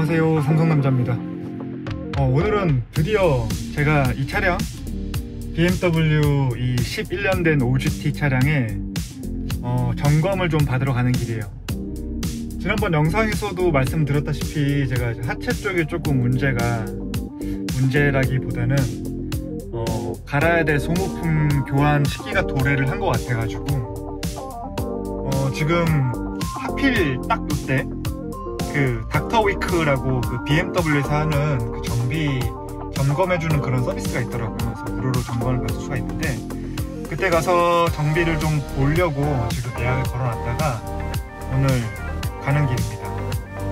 안녕하세요, 삼성남자입니다. 오늘은 드디어 제가 이 차량 BMW 이 11년 된 OGT 차량에 점검을 좀 받으러 가는 길이에요. 지난번 영상에서도 말씀드렸다시피 제가 하체 쪽에 조금 문제라기보다는 갈아야 될 소모품 교환 시기가 도래를 한 것 같아가지고 지금 하필 딱 이때 그 닥터위크라고 그 BMW에서 하는 그 점검해주는 그런 서비스가 있더라고요. 그래서 무료로 점검을 받을 수가 있는데 그때 가서 정비를 좀 보려고 지금 예약을 걸어놨다가 오늘 가는 길입니다.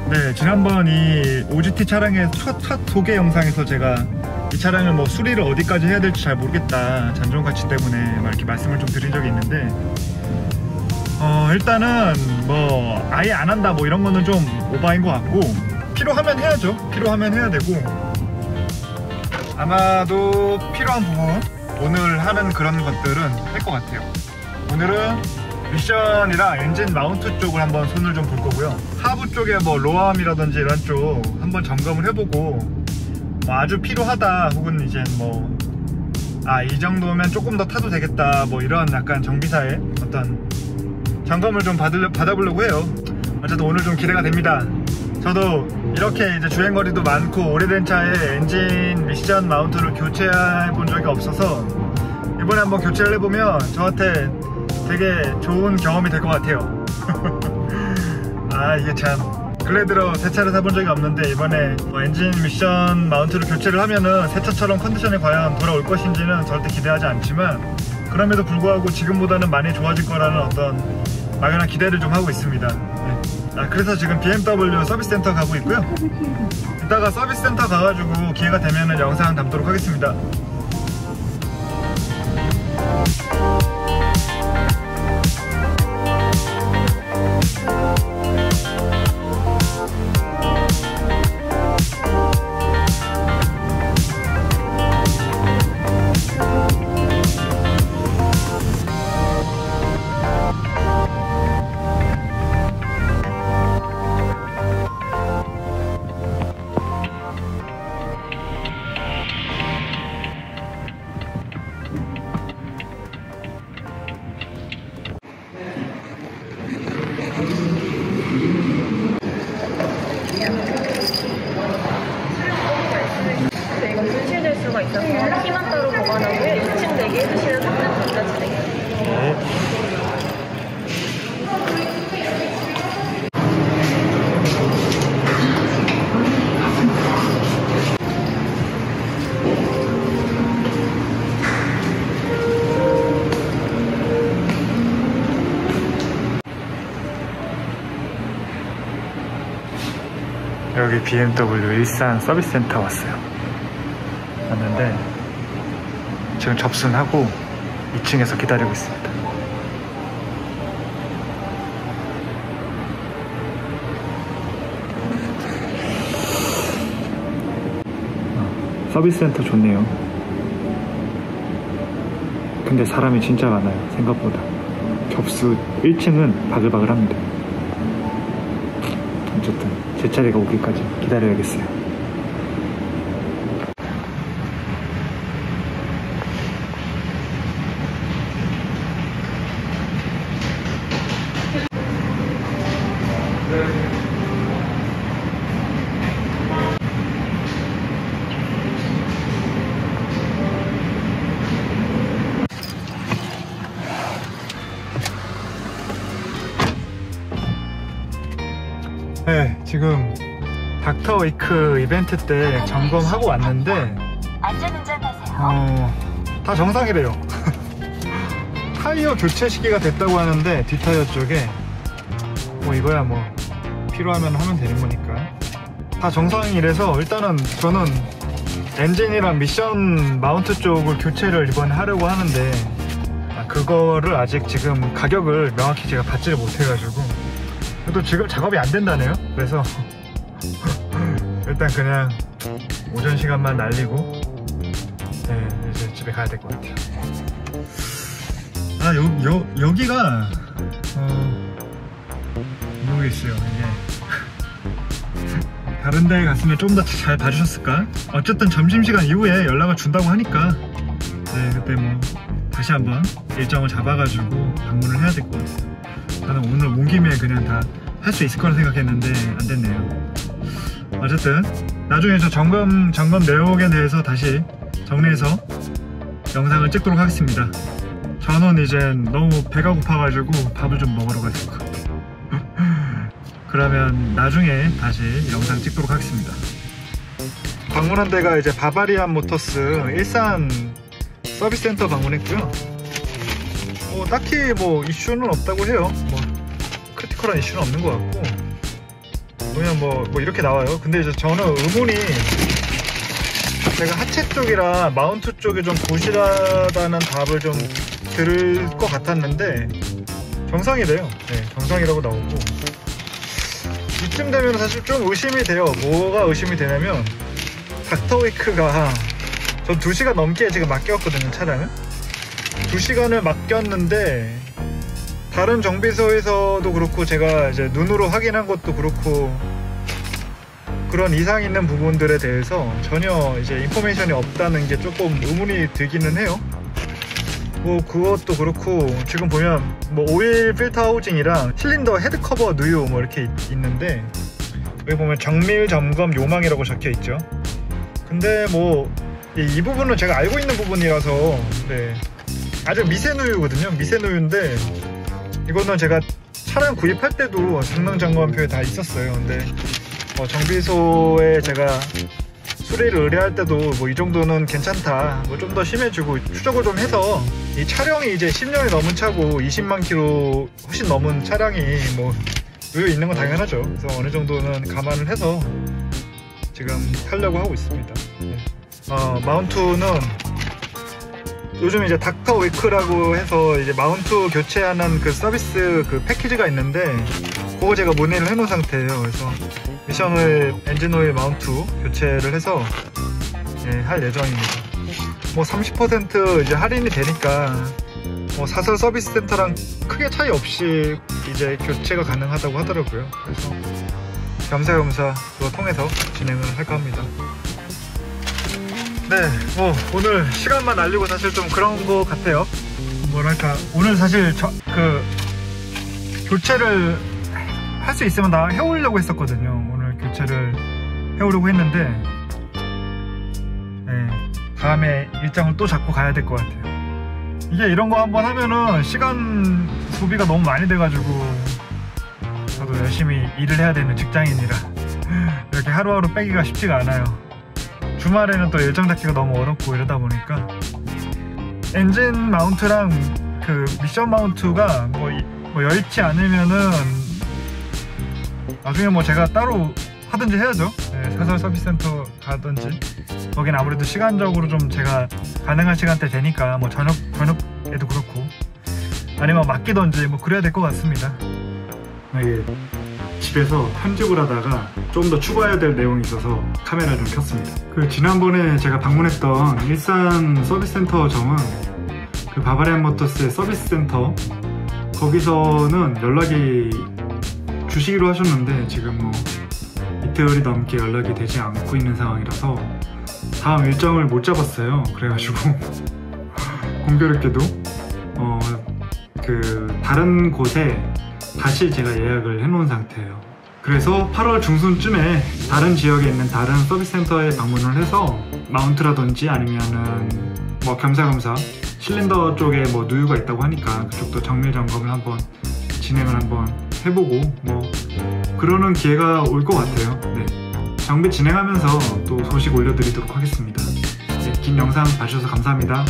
네, 지난번 이 OGT 차량의 첫 소개 영상에서 제가 이 차량을 뭐 수리를 어디까지 해야 될지 잘 모르겠다, 잔존 가치 때문에 막 이렇게 말씀을 좀 드린 적이 있는데 일단은 뭐 아예 안 한다 뭐 이런 거는 좀 오바인 것 같고, 필요하면 해야죠. 필요하면 해야 되고, 아마도 필요한 부분 오늘 하는 그런 것들은 할 것 같아요. 오늘은 미션이랑 엔진 마운트 쪽을 한번 손을 좀 볼 거고요. 하부 쪽에 뭐 로암이라든지 이런 쪽 한번 점검을 해보고, 뭐 아주 필요하다 혹은 이제 뭐 이 정도면 조금 더 타도 되겠다 뭐 이런 약간 정비사의 어떤 점검을 좀 받아보려고 해요. 어쨌든 오늘 좀 기대가 됩니다. 저도 이렇게 이제 주행거리도 많고 오래된 차에 엔진 미션 마운트를 교체해 본 적이 없어서 이번에 한번 교체를 해보면 저한테 되게 좋은 경험이 될 것 같아요. 이게 참 근래 들어 새 차를 사본 적이 없는데 이번에 엔진 미션 마운트를 교체를 하면은 새 차처럼 컨디션이 과연 돌아올 것인지는 절대 기대하지 않지만, 그럼에도 불구하고 지금보다는 많이 좋아질 거라는 어떤 막연한 기대를 좀 하고 있습니다. 네. 그래서 지금 BMW 서비스 센터 가고 있고요. 이따가 서비스 센터 가가지고 기회가 되면은 영상 담도록 하겠습니다. 이거 분실될 수가 있어서 키만 따로 보관하고 2층 대기 해주시는 상담 전자 진행해요. 여기 BMW 일산 서비스 센터 왔는데 지금 접수는 하고 2층에서 기다리고 있습니다. 서비스 센터 좋네요. 근데 사람이 진짜 많아요. 생각보다. 접수 1층은 바글바글합니다. 어쨌든 제 차례가 오기까지 기다려야겠어요. 네, 지금 닥터위크 이벤트 때 점검하고 왔는데 다 정상이래요. 타이어 교체 시기가 됐다고 하는데 뒷타이어 쪽에 뭐 이거야 뭐 필요하면 하면 되는 거니까 다 정상이래서, 일단은 저는 엔진이랑 미션 마운트 쪽을 교체를 이번에 하려고 하는데 그거를 아직 지금 가격을 명확히 제가 받지를 못해가지고, 그래도 지금 작업이 안 된다네요. 그래서 일단 그냥 오전 시간만 날리고 이제 집에 가야 될 것 같아요. 여기가 모르겠어요. 이게 다른 데 갔으면 좀 더 잘 봐주셨을까? 어쨌든 점심시간 이후에 연락을 준다고 하니까 네, 그때 뭐 다시 한번 일정을 잡아가지고 방문을 해야 될 것 같아요. 나는 오늘 온 김에 그냥 다 할 수 있을 거라 생각했는데 안 됐네요. 어쨌든 나중에 저 점검 내역에 대해서 다시 정리해서 영상을 찍도록 하겠습니다. 저는 이제 너무 배가 고파가지고 밥을 좀 먹으러 가야 될 것 같아요. 그러면 나중에 다시 영상 찍도록 하겠습니다. 방문한 데가 이제 바바리안 모터스 일산 서비스 센터 방문했고요. 뭐 딱히 뭐 이슈는 없다고 해요. 뭐 크리티컬한 이슈는 없는 것 같고 그냥 뭐 이렇게 나와요. 근데 이제 저는 의문이 제가 하체 쪽이라 마운트 쪽이 좀 부실하다는 답을 좀 들을 것 같았는데 정상이래요. 네, 정상이라고 나오고 이쯤 되면 사실 좀 의심이 돼요. 뭐가 의심이 되냐면 닥터위크가 전 2시간 넘게 지금 맡겼거든요. 차량을 2시간을 맡겼는데 다른 정비소에서도 그렇고 제가 이제 눈으로 확인한 것도 그렇고 그런 이상 있는 부분들에 대해서 전혀 이제 인포메이션이 없다는 게 조금 의문이 들기는 해요. 뭐 그것도 그렇고 지금 보면 뭐 오일 필터 하우징이랑 실린더 헤드 커버 누유 뭐 이렇게 있는데 여기 보면 정밀 점검 요망이라고 적혀 있죠. 근데 뭐 이 부분은 제가 알고 있는 부분이라서 네, 아주 미세 누유거든요. 미세 누유인데 이거는 제가 차량 구입할 때도 성능 점검표에 다 있었어요. 근데 정비소에 제가 수리를 의뢰할 때도 뭐 이 정도는 괜찮다, 뭐 좀 더 심해지고 추적을 좀 해서 이 차량이 이제 10년이 넘은 차고 20만 킬로 훨씬 넘은 차량이 뭐 누유 있는 건 당연하죠. 그래서 어느 정도는 감안을 해서 지금 타려고 하고 있습니다. 네. 마운트는 요즘 이제 닥터위크라고 해서 이제 마운트 교체하는 그 서비스 그 패키지가 있는데 그거 제가 문의를 해놓은 상태예요. 그래서 미션오일, 엔진오일 마운트 교체를 해서 예, 할 예정입니다. 뭐 30% 이제 할인이 되니까 뭐 사설 서비스 센터랑 크게 차이 없이 이제 교체가 가능하다고 하더라고요. 그래서 겸사겸사 그거 통해서 진행을 할까 합니다. 네, 뭐 오늘 시간만 날리고 사실 좀 그런 거 같아요. 뭐랄까 오늘 사실 교체를 할 수 있으면 다 해오려고 했었거든요. 오늘 교체를 해오려고 했는데 네, 다음에 일정을 또 잡고 가야 될 것 같아요. 이게 이런 거 한번 하면은 시간 소비가 너무 많이 돼가지고 저도 열심히 일을 해야 되는 직장인이라 이렇게 하루하루 빼기가 쉽지가 않아요. 주말에는 또 일정 잡기가 너무 어렵고 이러다 보니까 엔진 마운트랑 그 미션 마운트가 뭐 여의치 않으면은 나중에 뭐 제가 따로 하든지 해야죠. 네, 사설 서비스 센터 가든지 거긴 아무래도 시간적으로 좀 제가 가능한 시간대 되니까 뭐 저녁에도 그렇고 아니면 맡기던지 뭐 그래야 될 것 같습니다. 이게 집에서 편집을 하다가 좀 더 추가해야 될 내용이 있어서 카메라를 좀 켰습니다. 그 지난번에 제가 방문했던 일산 서비스 센터 점은 그 바바리안 모터스의 서비스 센터 거기서는 연락이 주시기로 하셨는데 지금 뭐 이틀이 넘게 연락이 되지 않고 있는 상황이라서 다음 일정을 못 잡았어요. 그래가지고 공교롭게도 그 다른 곳에 다시 제가 예약을 해놓은 상태예요. 그래서 8월 중순쯤에 다른 지역에 있는 다른 서비스 센터에 방문을 해서 마운트라든지 아니면은 뭐 겸사겸사 실린더 쪽에 뭐 누유가 있다고 하니까 그쪽도 정밀 점검을 한번 진행을 한번 해보고 뭐 그러는 기회가 올 것 같아요. 네. 정비 진행하면서 또 소식 올려드리도록 하겠습니다. 네, 긴 영상 봐주셔서 감사합니다.